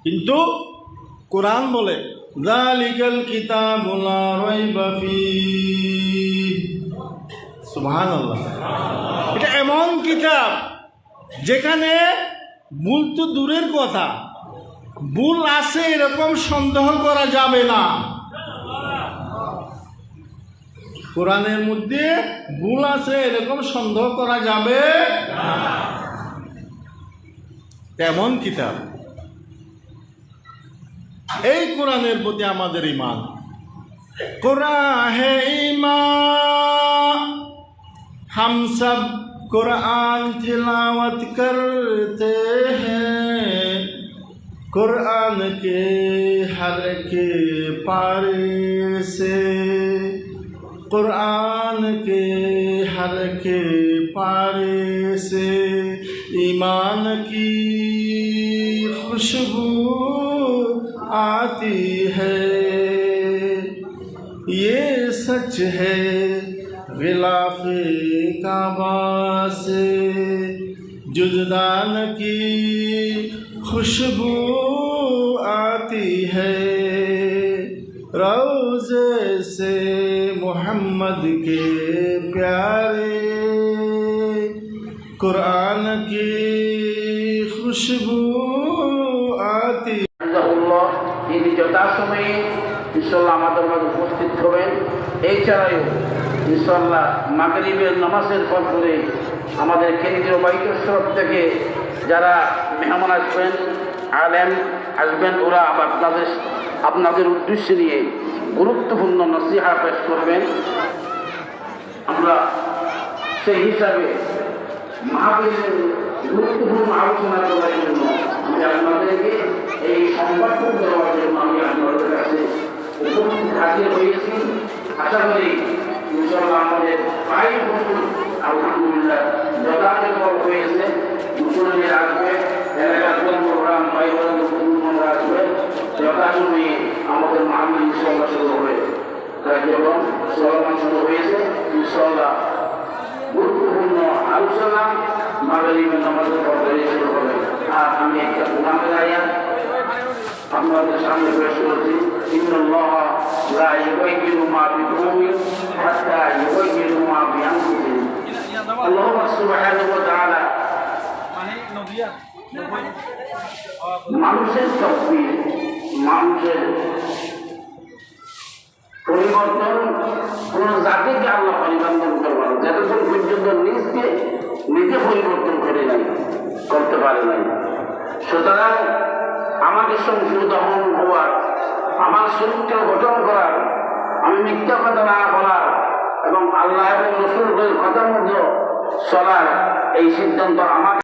কিন্তু কোরআন বলে যালিকাল কিতাবু লা রাইবা ফীহ। সুবহানাল্লাহ। এটা এমন কিতাব যেখানে ভুল তো দূরের কথা, ভুল আছে এরকম সন্দেহ করা যাবে না। কোরআনের মধ্যে ভুল আছে এরকম সন্দেহ করা যাবে না। তেমন কিতাব। এই কোরআনের প্রতি আমাদের ঈমান। কোরআন হে ঈমান, हम सब कुरान तिलावत करते हैं, कुरान के हर के पारे से, कुरान के हर के पारे से ईमान की खुशबू आती है। ये सच है गिलाफ़े काबा से जुज़दान की खुशबू आती है। रोज़े से मोहम्मद के प्यारे कुरान की खुशबू आती। তিনি যথাসময়ে ইনশাল্লাহ আমাদের মাঝে উপস্থিত হবেন। এছাড়াও ইনশাল্লাহ মাগরিবের নামাজের পর করে আমাদের কেন্দ্রীয় বাইতুল থেকে যারা মেহমান আসবেন, আলেম আসবেন, ওরা আপনাদের উদ্দেশ্যে নিয়ে গুরুত্বপূর্ণ নসিহা পেশ করবেন। আমরা সেই হিসাবে মাহফিলের গুরুত্বপূর্ণ আলোচনা করার জন্য আমি আপনাদেরকে এই সংবাদটুকু দেওয়ার জন্য আমি আপনাদের কাছে উপস্থিত হাজির হয়েছি। আশা করি ইনশাআল্লাহ আমাদের প্রায় বছর আলহামদুলিল্লাহ যথাযথ হয়েছে। মুসলিমরা আসবে, এলাকার প্রোগ্রাম ভাইরা আসবে, যথাসময়ে আমাদের মাহফিল ইনশাআল্লাহ শুরু হবে। এবং সলমান শুরু হয়েছে ইনশাআল্লাহ গুরুত্বপূর্ণ আলোচনা মাগরিবের নামাজের পর শুরু হবে। আর আমি একটা কোরআনের আয়াত আপনাদের সামনে পেশ করেছি। ইন্নাল্লাহা লা ইউগাইয়িরু মা বিকওমিন হাত্তা ইউগাইয়িরু মা বিআনফুসিহিম। আল্লাহ সুবহানাহু ওয়া তাআলা মানুষের তকদীর, মানুষের পরিবর্তন কোন জাতিকে আল্লাহ পরিবর্তন করবেন যতক্ষণ পর্যন্ত নিজে পরিবর্তন করতে পারে নাই। সুতরাং আমাকে সংশোধন হওয়ার, আমার চরিত্র গঠন করার, আমি মিথ্যা কথা না বলার এবং আল্লাহ এবং রসুলের কথা মতো চলার এই সিদ্ধান্ত আমাকে